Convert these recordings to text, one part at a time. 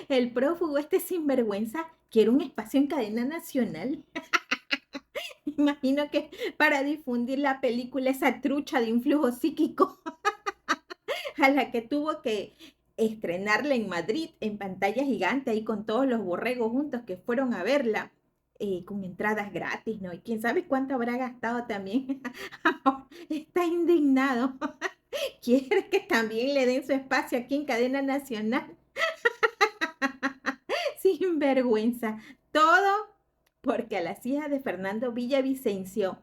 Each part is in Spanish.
El prófugo este sinvergüenza quiere un espacio en cadena nacional. Imagino que para difundir la película esa trucha de influjo psíquico a la que tuvo que estrenarla en Madrid en pantalla gigante ahí con todos los borregos juntos que fueron a verla con entradas gratis, ¿no? Y quién sabe cuánto habrá gastado también. Está indignado. Quiere que también le den su espacio aquí en cadena nacional. Sin vergüenza. Todo porque a las hijas de Fernando Villavicencio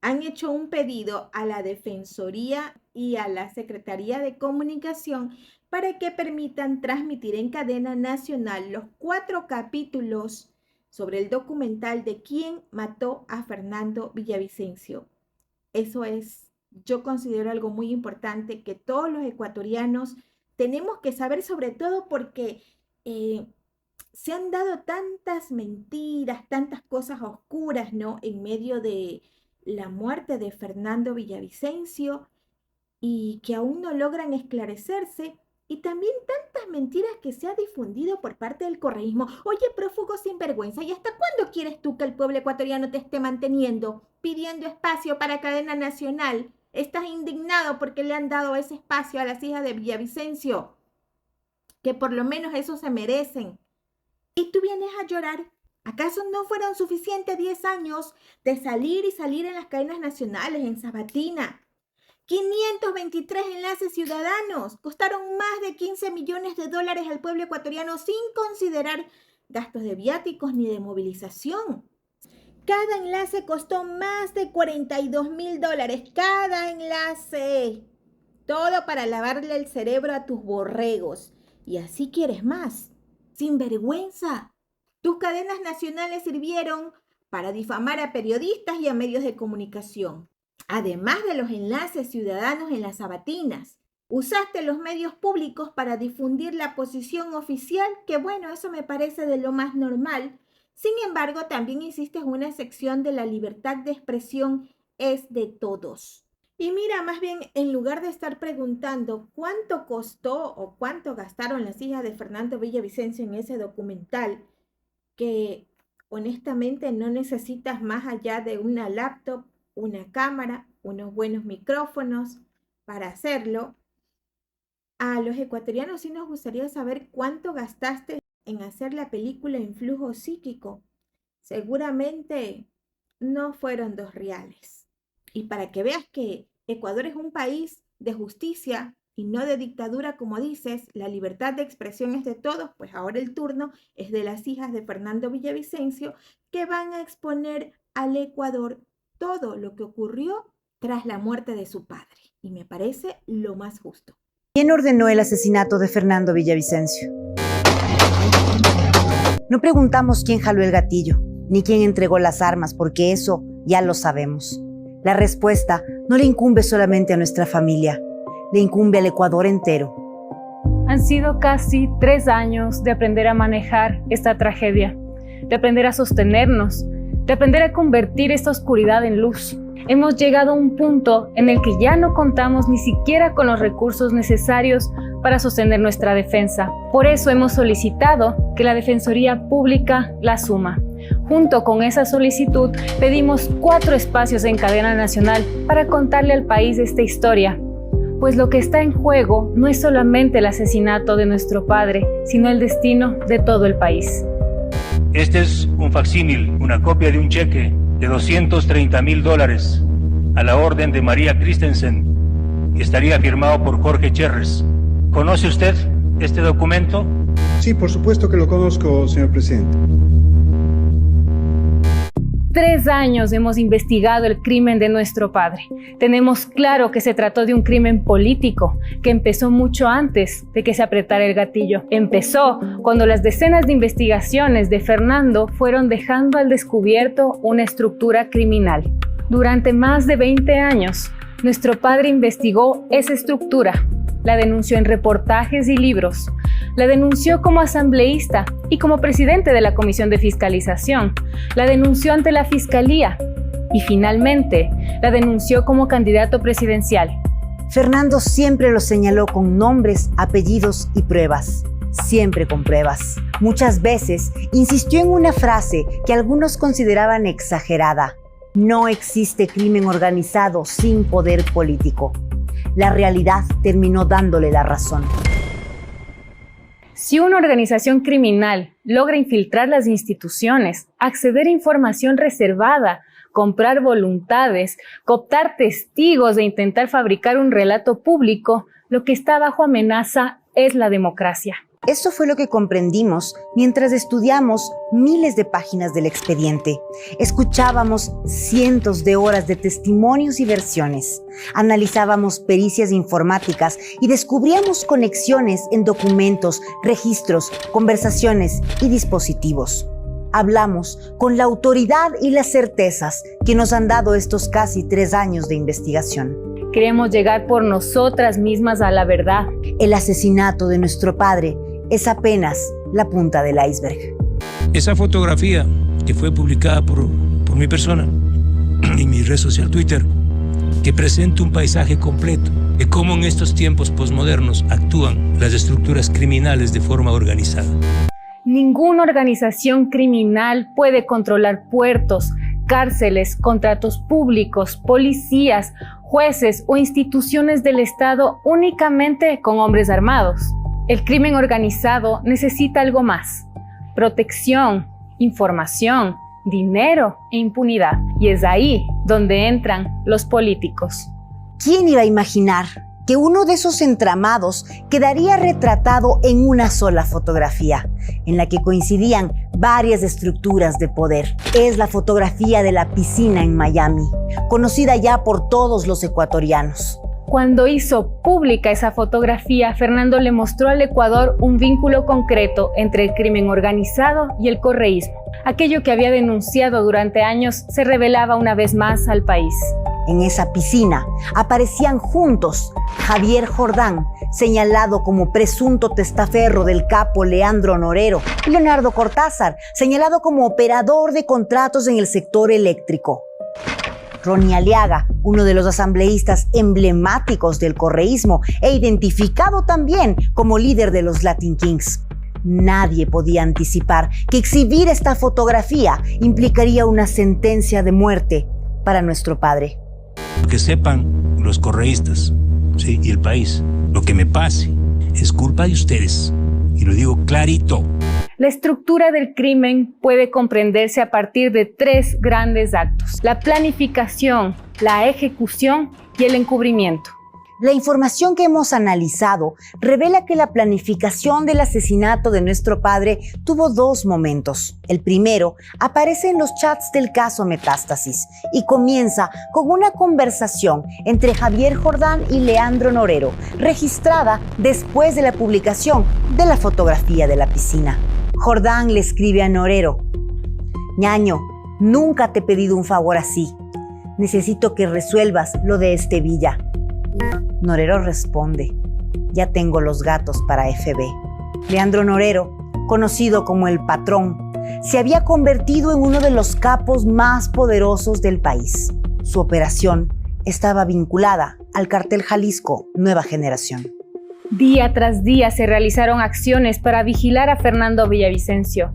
han hecho un pedido a la Defensoría y a la Secretaría de Comunicación para que permitan transmitir en cadena nacional los 4 capítulos sobre el documental de quién mató a Fernando Villavicencio. Eso es, yo considero algo muy importante que todos los ecuatorianos tenemos que saber, sobre todo porque se han dado tantas mentiras, tantas cosas oscuras, ¿no? En medio de la muerte de Fernando Villavicencio y que aún no logran esclarecerse, y también tantas mentiras que se ha difundido por parte del correísmo. Oye, prófugo sinvergüenza, ¿y hasta cuándo quieres tú que el pueblo ecuatoriano te esté manteniendo, pidiendo espacio para cadena nacional? ¿Estás indignado porque le han dado ese espacio a las hijas de Villavicencio? Que por lo menos eso se merecen. Y tú vienes a llorar. ¿Acaso no fueron suficientes 10 años de salir y salir en las cadenas nacionales, en Sabatina? 523 enlaces ciudadanos costaron más de 15 millones de dólares al pueblo ecuatoriano sin considerar gastos de viáticos ni de movilización. Cada enlace costó más de 42.000 dólares. Cada enlace. Todo para lavarle el cerebro a tus borregos. Y así quieres más. Sin vergüenza. Tus cadenas nacionales sirvieron para difamar a periodistas y a medios de comunicación. Además de los enlaces ciudadanos en las sabatinas, usaste los medios públicos para difundir la posición oficial, que bueno, eso me parece de lo más normal. Sin embargo, también hiciste una sección de la libertad de expresión es de todos. Y mira, más bien, en lugar de estar preguntando cuánto costó o cuánto gastaron las hijas de Fernando Villavicencio en ese documental, que honestamente no necesitas más allá de una laptop, una cámara, unos buenos micrófonos para hacerlo. A los ecuatorianos sí nos gustaría saber cuánto gastaste en hacer la película Influjo Psíquico. Seguramente no fueron 2 reales. Y para que veas que Ecuador es un país de justicia y no de dictadura, como dices, la libertad de expresión es de todos, pues ahora el turno es de las hijas de Fernando Villavicencio, que van a exponer al Ecuador todo lo que ocurrió tras la muerte de su padre. Y me parece lo más justo. ¿Quién ordenó el asesinato de Fernando Villavicencio? No preguntamos quién jaló el gatillo, ni quién entregó las armas, porque eso ya lo sabemos. La respuesta no le incumbe solamente a nuestra familia, le incumbe al Ecuador entero. Han sido casi 3 años de aprender a manejar esta tragedia, de aprender a sostenernos, de aprender a convertir esta oscuridad en luz. Hemos llegado a un punto en el que ya no contamos ni siquiera con los recursos necesarios para sostener nuestra defensa. Por eso hemos solicitado que la Defensoría Pública la asuma. Junto con esa solicitud, pedimos 4 espacios en cadena nacional para contarle al país esta historia. Pues lo que está en juego no es solamente el asesinato de nuestro padre, sino el destino de todo el país. Este es un facsímil, una copia de un cheque de $230,000 a la orden de María Christensen y estaría firmado por Jorge Cherres. ¿Conoce usted este documento? Sí, por supuesto que lo conozco, señor presidente. 3 años hemos investigado el crimen de nuestro padre. Tenemos claro que se trató de un crimen político que empezó mucho antes de que se apretara el gatillo. Empezó cuando las decenas de investigaciones de Fernando fueron dejando al descubierto una estructura criminal. Durante más de 20 años, nuestro padre investigó esa estructura. La denunció en reportajes y libros. La denunció como asambleísta y como presidente de la Comisión de Fiscalización. La denunció ante la Fiscalía y finalmente la denunció como candidato presidencial. Fernando siempre lo señaló con nombres, apellidos y pruebas. siempre con pruebas. Muchas veces insistió en una frase que algunos consideraban exagerada: no existe crimen organizado sin poder político. La realidad terminó dándole la razón. Si una organización criminal logra infiltrar las instituciones, acceder a información reservada, comprar voluntades, cooptar testigos e intentar fabricar un relato público, lo que está bajo amenaza es la democracia. Eso fue lo que comprendimos mientras estudiamos miles de páginas del expediente. Escuchábamos cientos de horas de testimonios y versiones. Analizábamos pericias informáticas y descubríamos conexiones en documentos, registros, conversaciones y dispositivos. Hablamos con la autoridad y las certezas que nos han dado estos casi 3 años de investigación. Queremos llegar por nosotras mismas a la verdad. El asesinato de nuestro padre es apenas la punta del iceberg. Esa fotografía que fue publicada por mi persona en mi red social Twitter, que presenta un paisaje completo de cómo en estos tiempos posmodernos actúan las estructuras criminales de forma organizada. Ninguna organización criminal puede controlar puertos, cárceles, contratos públicos, policías, jueces o instituciones del Estado únicamente con hombres armados. El crimen organizado necesita algo más: protección, información, dinero e impunidad. Y es ahí donde entran los políticos. ¿Quién iba a imaginar que uno de esos entramados quedaría retratado en una sola fotografía, en la que coincidían varias estructuras de poder? Es la fotografía de la piscina en Miami, conocida ya por todos los ecuatorianos. Cuando hizo pública esa fotografía, Fernando le mostró al Ecuador un vínculo concreto entre el crimen organizado y el correísmo. Aquello que había denunciado durante años se revelaba una vez más al país. En esa piscina aparecían juntos Javier Jordán, señalado como presunto testaferro del capo Leandro Norero, y Leonardo Cortázar, señalado como operador de contratos en el sector eléctrico. Ronnie Aliaga, uno de los asambleístas emblemáticos del correísmo e identificado también como líder de los Latin Kings. Nadie podía anticipar que exhibir esta fotografía implicaría una sentencia de muerte para nuestro padre. Que sepan los correístas, ¿sí?, y el país, lo que me pase es culpa de ustedes, y lo digo clarito. La estructura del crimen puede comprenderse a partir de 3 grandes actos: la planificación, la ejecución y el encubrimiento. La información que hemos analizado revela que la planificación del asesinato de nuestro padre tuvo 2 momentos. El primero aparece en los chats del caso Metástasis y comienza con una conversación entre Javier Jordán y Leandro Norero, registrada después de la publicación de la fotografía de la piscina. Jordán le escribe a Norero: «Ñaño, nunca te he pedido un favor así. Necesito que resuelvas lo de Villa». Norero responde: «Ya tengo los gatos para FB». Leandro Norero, conocido como el Patrón, se había convertido en uno de los capos más poderosos del país. Su operación estaba vinculada al Cartel Jalisco Nueva Generación. Día tras día se realizaron acciones para vigilar a Fernando Villavicencio.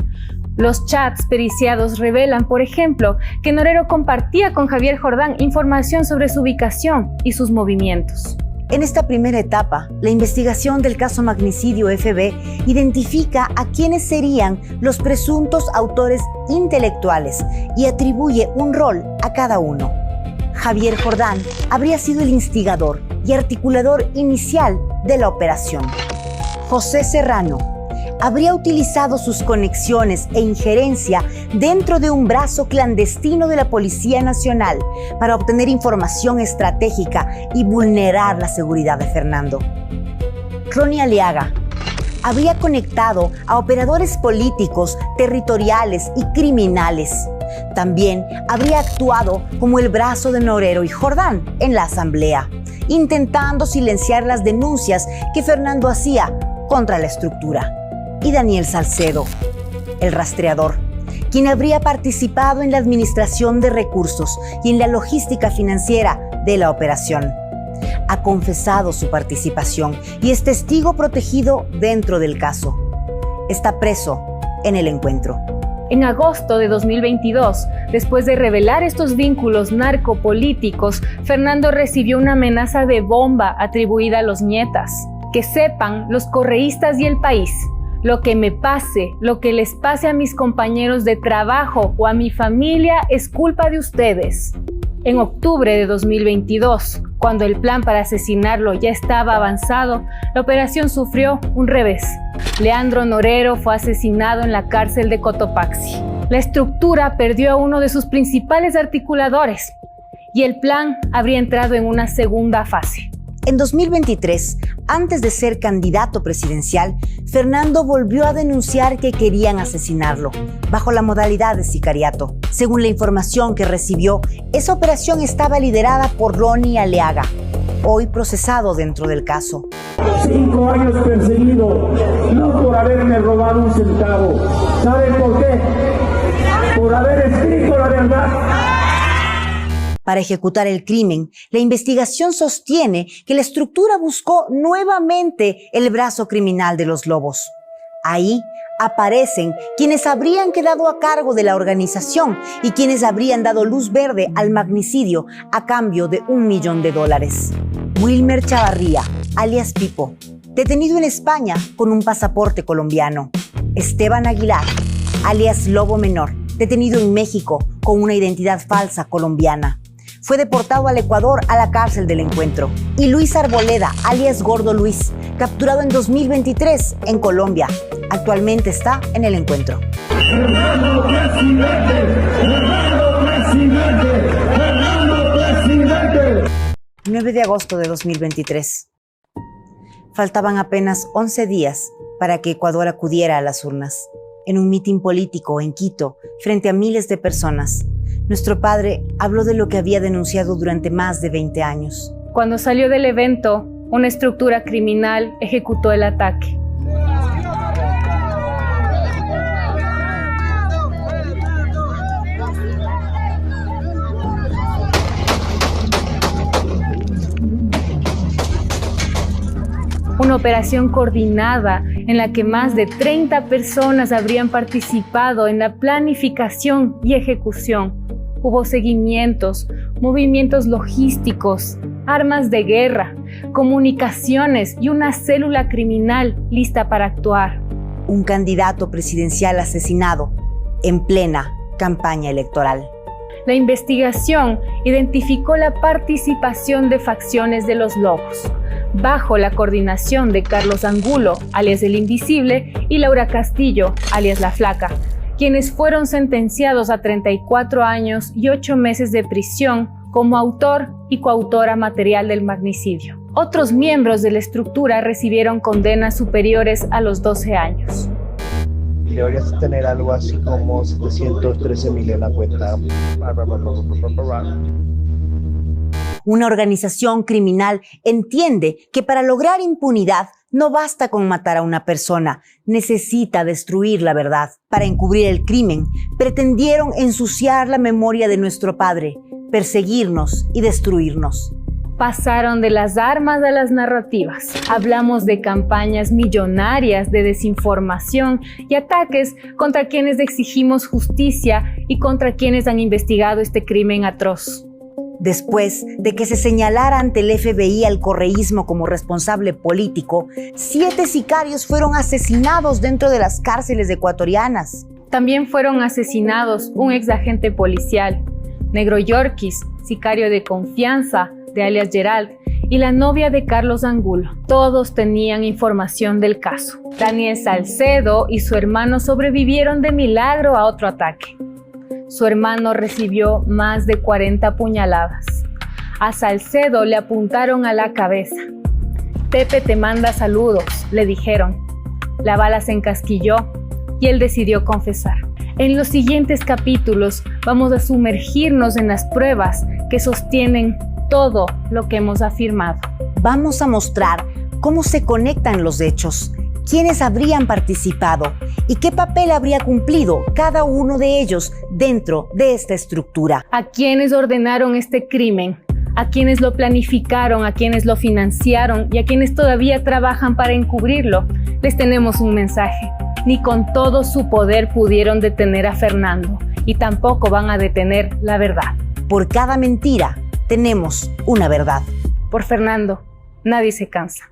Los chats periciados revelan, por ejemplo, que Norero compartía con Javier Jordán información sobre su ubicación y sus movimientos. En esta primera etapa, la investigación del caso Magnicidio FB identifica a quienes serían los presuntos autores intelectuales y atribuye un rol a cada uno. Javier Jordán habría sido el instigador y articulador inicial de la operación. José Serrano habría utilizado sus conexiones e injerencia dentro de un brazo clandestino de la Policía Nacional para obtener información estratégica y vulnerar la seguridad de Fernando. Ronnie Aliaga habría conectado a operadores políticos, territoriales y criminales. También habría actuado como el brazo de Norero y Jordán en la asamblea, intentando silenciar las denuncias que Fernando hacía contra la estructura. Y Daniel Salcedo, el rastreador, quien habría participado en la administración de recursos y en la logística financiera de la operación. Ha confesado su participación y es testigo protegido dentro del caso. está preso en el encuentro. En agosto de 2022, después de revelar estos vínculos narcopolíticos, Fernando recibió una amenaza de bomba atribuida a los nietas. Que sepan los correístas y el país, lo que me pase, lo que les pase a mis compañeros de trabajo o a mi familia es culpa de ustedes. En octubre de 2022, cuando el plan para asesinarlo ya estaba avanzado, la operación sufrió un revés. Leandro Norero fue asesinado en la cárcel de Cotopaxi. La estructura perdió a uno de sus principales articuladores y el plan habría entrado en una segunda fase. En 2023, antes de ser candidato presidencial, Fernando volvió a denunciar que querían asesinarlo, bajo la modalidad de sicariato. Según la información que recibió, esa operación estaba liderada por Ronnie Aliaga, hoy procesado dentro del caso. 5 años perseguido, no por haberme robado un centavo. ¿Saben por qué? Por haber escrito la verdad. Para ejecutar el crimen, la investigación sostiene que la estructura buscó nuevamente el brazo criminal de los Lobos. Ahí aparecen quienes habrían quedado a cargo de la organización y quienes habrían dado luz verde al magnicidio a cambio de $1 millón. Wilmer Chavarría, alias Pipo, detenido en España con un pasaporte colombiano. Esteban Aguilar, alias Lobo Menor, detenido en México con una identidad falsa colombiana. Fue deportado al Ecuador a la cárcel del Encuentro. Y Luis Arboleda, alias Gordo Luis, capturado en 2023 en Colombia. Actualmente está en el Encuentro. ¡Fernando presidente! ¡Fernando presidente! ¡Fernando presidente! 9 de agosto de 2023. Faltaban apenas 11 días para que Ecuador acudiera a las urnas. En un mitin político en Quito, frente a miles de personas, nuestro padre habló de lo que había denunciado durante más de 20 años. Cuando salió del evento, una estructura criminal ejecutó el ataque. Una operación coordinada en la que más de 30 personas habrían participado en la planificación y ejecución. Hubo seguimientos, movimientos logísticos, armas de guerra, comunicaciones y una célula criminal lista para actuar. Un candidato presidencial asesinado en plena campaña electoral. La investigación identificó la participación de facciones de los Lobos, bajo la coordinación de Carlos Angulo, alias El Invisible, y Laura Castillo, alias La Flaca, quienes fueron sentenciados a 34 años y 8 meses de prisión como autor y coautora material del magnicidio. Otros miembros de la estructura recibieron condenas superiores a los 12 años. Deberías tener algo así como 713,000 en la cuenta. Una organización criminal entiende que para lograr impunidad no basta con matar a una persona, necesita destruir la verdad. Para encubrir el crimen, pretendieron ensuciar la memoria de nuestro padre, perseguirnos y destruirnos. Pasaron de las armas a las narrativas. Hablamos de campañas millonarias de desinformación y ataques contra quienes exigimos justicia y contra quienes han investigado este crimen atroz. Después de que se señalara ante el FBI al correísmo como responsable político, 7 sicarios fueron asesinados dentro de las cárceles ecuatorianas. También fueron asesinados un exagente policial, Negro Yorkis, sicario de confianza de alias Gerald, y la novia de Carlos Angulo. Todos tenían información del caso. Daniel Salcedo y su hermano sobrevivieron de milagro a otro ataque. Su hermano recibió más de 40 puñaladas. A Salcedo le apuntaron a la cabeza. Pepe te manda saludos, le dijeron. La bala se encasquilló y él decidió confesar. En los siguientes capítulos vamos a sumergirnos en las pruebas que sostienen todo lo que hemos afirmado. Vamos a mostrar cómo se conectan los hechos, quiénes habrían participado y qué papel habría cumplido cada uno de ellos dentro de esta estructura. A quienes ordenaron este crimen, a quienes lo planificaron, a quienes lo financiaron y a quienes todavía trabajan para encubrirlo, les tenemos un mensaje. ni con todo su poder pudieron detener a Fernando y tampoco van a detener la verdad. Por cada mentira tenemos una verdad. Por Fernando, nadie se cansa.